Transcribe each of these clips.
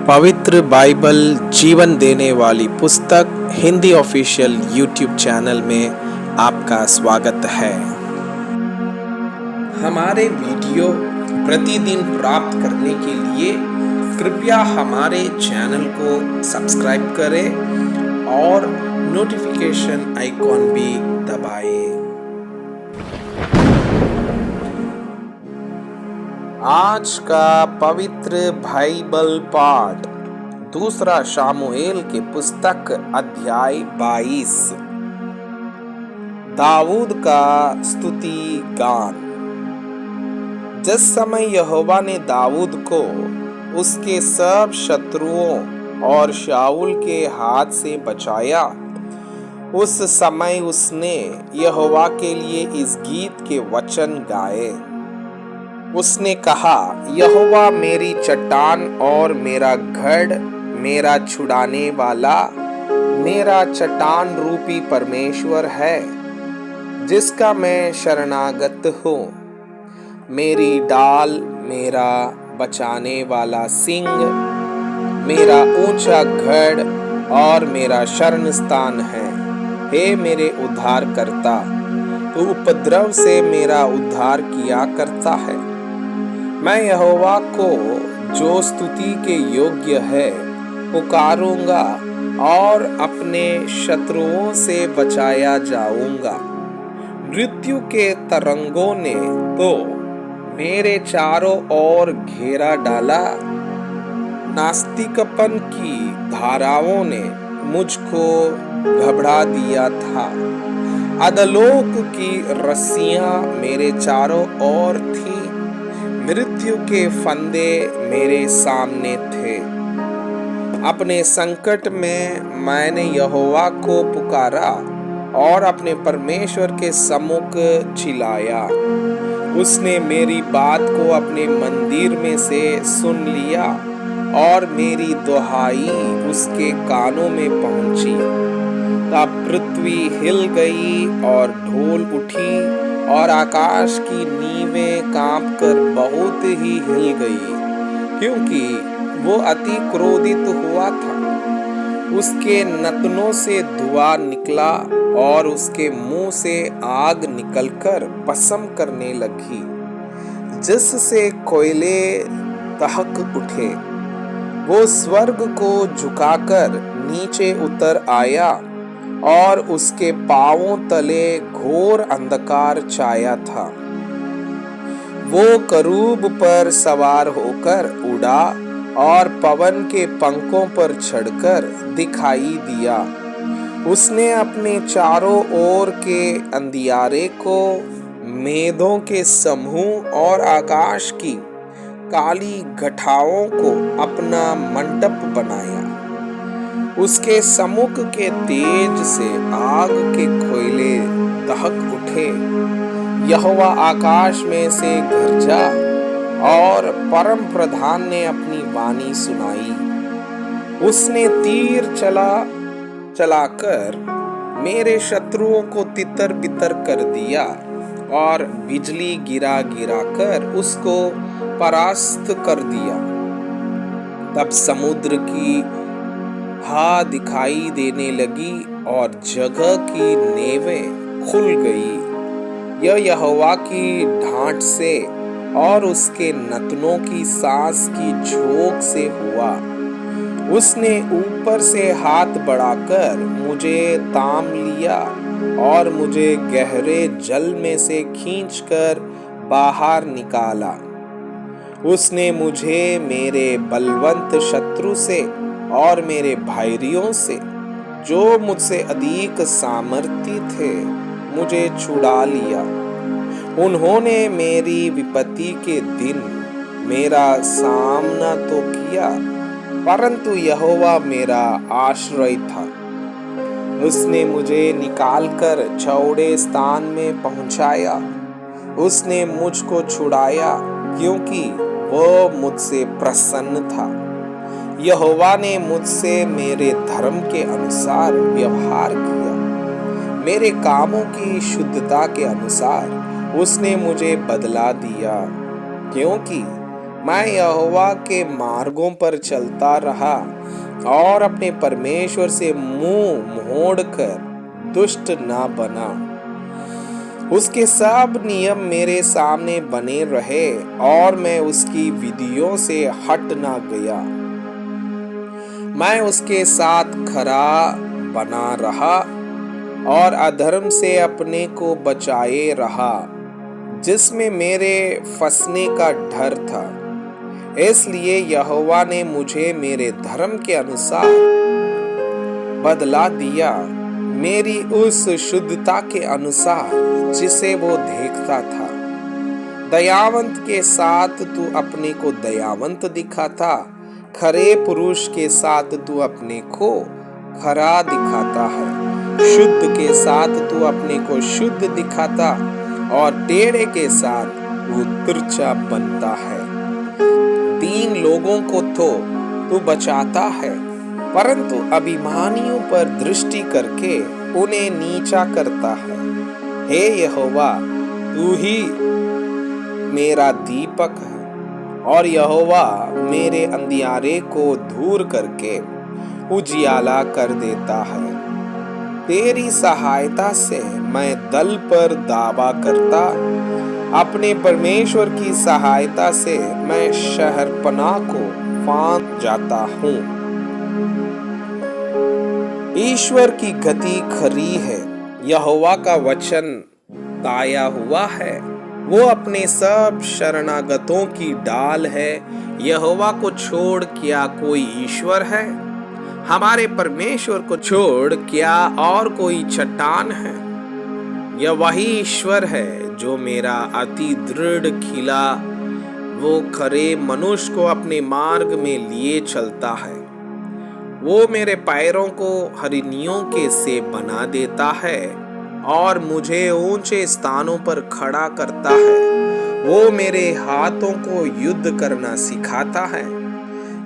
पवित्र बाइबल जीवन देने वाली पुस्तक हिंदी ऑफिशियल यूट्यूब चैनल में आपका स्वागत है। हमारे वीडियो प्रतिदिन प्राप्त करने के लिए कृपया हमारे चैनल को सब्सक्राइब करें और नोटिफिकेशन आइकॉन भी दबाएं। आज का पवित्र बाइबल पाठ दूसरा शामुएल की पुस्तक अध्याय 22। दाऊद का स्तुति गान। जिस समय यहोवा ने दाऊद को उसके सब शत्रुओं और शाऊल के हाथ से बचाया, उस समय उसने यहोवा के लिए इस गीत के वचन गाए। उसने कहा, यहोवा मेरी चट्टान और मेरा गढ़, मेरा छुड़ाने वाला, मेरा चट्टान रूपी परमेश्वर है, जिसका मैं शरणागत हूँ। मेरी डाल, मेरा बचाने वाला सिंह, मेरा ऊंचा गढ़ और मेरा शरण स्थान है। हे मेरे उद्धारकर्ता, तू उपद्रव से मेरा उद्धार किया करता है। मैं यहोवा को जो स्तुति के योग्य है पुकारूंगा और अपने शत्रुओं से बचाया जाऊंगा। मृत्यु के तरंगों ने तो मेरे चारों ओर घेरा डाला, नास्तिकपन की धाराओं ने मुझको घबरा दिया था। अधोलोक की रस्सियां मेरे चारों ओर थी, मृत्यु के फंदे मेरे सामने थे। अपने संकट में मैंने यहोवा को पुकारा और अपने परमेश्वर के सम्मुख चिल्लाया। उसने मेरी बात को अपने मंदिर में से सुन लिया और मेरी दुहाई उसके कानों में पहुंची। तब पृथ्वी हिल गई और ढूल उठी और आकाश की नींवें कांपकर बहुत ही हिल गई, क्योंकि वो अति क्रोधित हुआ था। उसके नतनों से धुआं निकला और उसके मुंह से आग निकलकर भस्म करने लगी, जिससे कोयले दहक उठे। वो स्वर्ग को झुकाकर नीचे उतर आया और उसके पांवों तले घोर अंधकार छाया था। वो करूब पर सवार होकर उड़ा और पवन के पंखों पर चढ़कर दिखाई दिया। उसने अपने चारों ओर के अंधियारे को, मेघों के समूह और आकाश की काली घटाओं को अपना मंडप बनाया। उसके सम्मुख के तेज से आग के कोयले दहक उठे। यहोवा आकाश में से गरजा और परम प्रधान ने अपनी वाणी सुनाई। उसने तीर चलाकर मेरे शत्रुओं को तितर बितर कर दिया और बिजली गिरा कर उसको परास्त कर दिया। तब समुद्र की दिखाई देने लगी और जगह की नेवें खुल गई। यह यहोवा की डांट से और उसके नतनों की सांस की झोंक से हुआ। उसने ऊपर से हाथ बढ़ाकर मुझे ताम लिया और मुझे गहरे जल में से खींचकर बाहर निकाला। उसने मुझे मेरे बलवंत शत्रु से और मेरे भाइयों से, जो मुझसे अधिक सामर्थी थे, मुझे छुड़ा लिया। उन्होंने मेरी विपत्ति के दिन मेरा सामना तो किया, परंतु यहोवा मेरा आश्रय था। उसने मुझे निकालकर चौड़े स्थान में पहुंचाया। उसने मुझको छुड़ाया, क्योंकि वो मुझसे प्रसन्न था। यहोवा ने मुझसे मेरे धर्म के अनुसार व्यवहार किया। मेरे कामों की शुद्धता के अनुसार उसने मुझे बदला दिया, क्योंकि मैं यहोवा के मार्गों पर चलता रहा और अपने परमेश्वर से मुंह मोड़कर दुष्ट ना बना। उसके सब नियम मेरे सामने बने रहे और मैं उसकी विधियों से हट ना गया। मैं उसके साथ खरा बना रहा और अधर्म से अपने को बचाए रहा, जिसमें मेरे फंसने का डर था। इसलिए यहोवा ने मुझे मेरे धर्म के अनुसार बदला दिया, मेरी उस शुद्धता के अनुसार जिसे वो देखता था। दयावंत के साथ तू अपने को दयावंत दिखाता, खरे पुरुष के साथ तू अपने को खरा दिखाता है। शुद्ध के साथ तू अपने को शुद्ध दिखाता और टेढ़े के साथ वो तिरछा बनता है। दीन लोगों को तो तू बचाता है, परंतु अभिमानियों पर दृष्टि करके उन्हें नीचा करता है। हे यहोवा, तू ही मेरा दीपक है और यहोवा मेरे अंधियारे को दूर करके उजियाला कर देता है। तेरी सहायता से मैं दल पर दावा करता, अपने परमेश्वर की सहायता से मैं शहरपनाह को फांद जाता हूँ। ईश्वर की गति खरी है, यहोवा का वचन ताया हुआ है। वो अपने सब शरणागतों की डाल है। यहोवा को छोड़ क्या कोई ईश्वर है? हमारे परमेश्वर को छोड़ क्या और कोई चट्टान है? यह वही ईश्वर है जो मेरा अति दृढ़ खिला वो खरे मनुष्य को अपने मार्ग में लिए चलता है। वो मेरे पैरों को हरिनियों के से बना देता है और मुझे ऊंचे स्थानों पर खड़ा करता है। वो मेरे हाथों को युद्ध करना सिखाता है,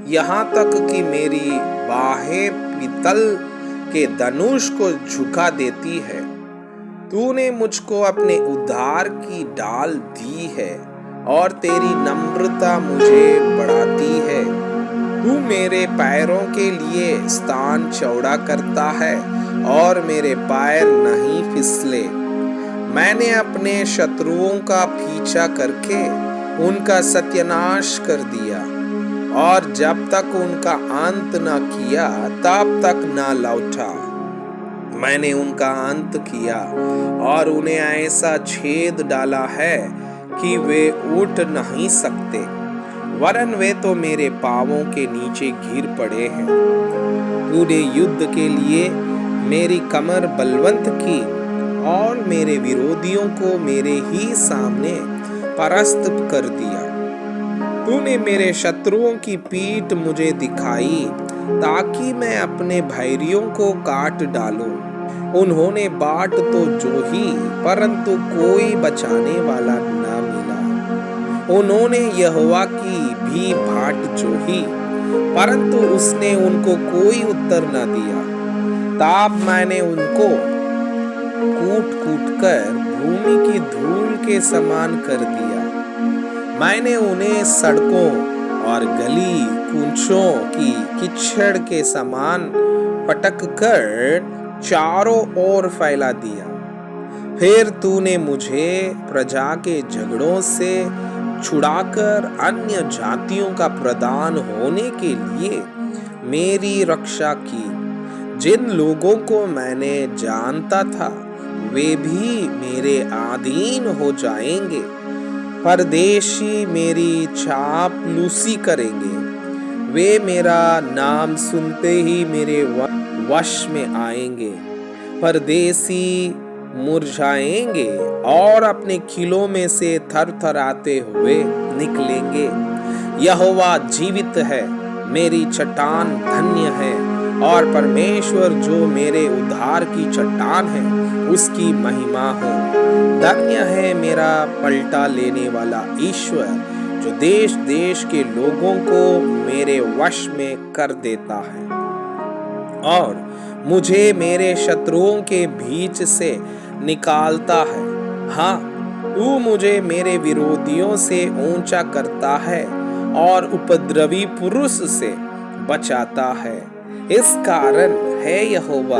यहाँ तक कि मेरी बाहें पीतल के धनुष को झुका देती है। तूने मुझको अपने उद्धार की डाल दी है और तेरी नम्रता मुझे बढ़ाती है। तू मेरे पैरों के लिए स्थान चौड़ा करता है और मेरे पैर नहीं फिसले। मैंने अपने शत्रुओं का पीछा करके उनका सत्यानाश कर दिया और जब तक उनका अंत न किया तब तक न लौटा। मैंने उनका अंत किया और उन्हें ऐसा छेद डाला है कि वे उठ नहीं सकते, वरन वे तो मेरे पांवों के नीचे गिर पड़े हैं। तूने युद्ध के लिए मेरी कमर बलवंत की और मेरे विरोधियों को मेरे ही सामने परास्त कर दिया। तूने मेरे शत्रुओं की पीठ मुझे दिखाई ताकि मैं अपने भैरियों को काट डालूं। उन्होंने बाट तो जोही, परंतु कोई बचाने वाला न मिला। उन्होंने यहोवा की भी बाट जोही, परंतु उसने उनको कोई उत्तर न दिया। तब मैंने उनको कूट कूट कर भूमि की धूल के समान कर दिया। मैंने उन्हें सड़कों और गली कूचों की कीचड़ के समान पटक कर चारों ओर फैला दिया। फिर तूने मुझे प्रजा के झगड़ों से छुड़ाकर अन्य जातियों का प्रधान होने के लिए मेरी रक्षा की। जिन लोगों को मैंने जानता था वे भी मेरे अधीन हो जाएंगे। परदेशी मेरी चापलूसी करेंगे, वे मेरा नाम सुनते ही मेरे वश में आएंगे। परदेसी मुरझाएंगे और अपने किलों में से थरथराते हुए निकलेंगे। यहोवा जीवित है, मेरी चट्टान धन्य है और परमेश्वर जो मेरे उद्धार की चट्टान है उसकी महिमा हो। धन्य है मेरा पलटा लेने वाला ईश्वर जो देश देश के लोगों को मेरे वश में कर देता है और मुझे मेरे शत्रुओं के बीच से निकालता है। हाँ, तू मुझे मेरे विरोधियों से ऊंचा करता है और उपद्रवी पुरुष से बचाता है। इस कारण है यहोवा,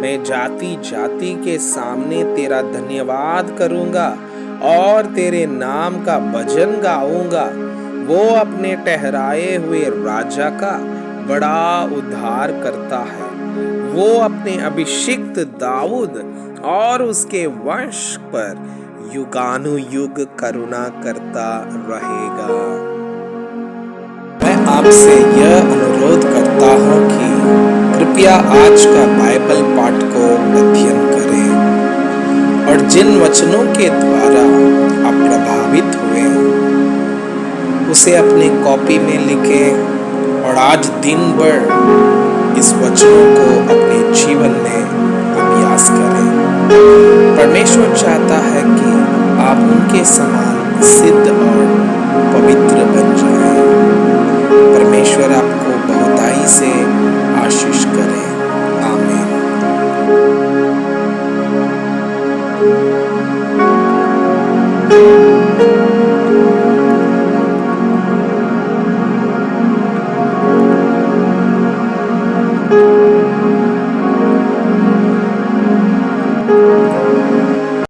मैं जाति जाति के सामने तेरा धन्यवाद करूंगा और तेरे नाम का भजन गाऊंगा। वो अपने ठहराए हुए राजा का बड़ा उद्धार करता है। वो अपने अभिषिक्त दाऊद और उसके वंश पर युगानुयुग करुणा करता रहेगा। मैं आपसे यह अनुरोध करता हूँ कि कृपया आज का बाइबल पाठ को अध्ययन करें और जिन वचनों के द्वारा आप प्रभावित हुए उसे अपनी कॉपी में लिखें और आज दिन भर इस वचनों को अपने जीवन में अभ्यास करें। परमेश्वर चाहता है कि आप उनके समान सिद्ध और पवित्र बन जाएं। परमेश्वर आपको बहुताई से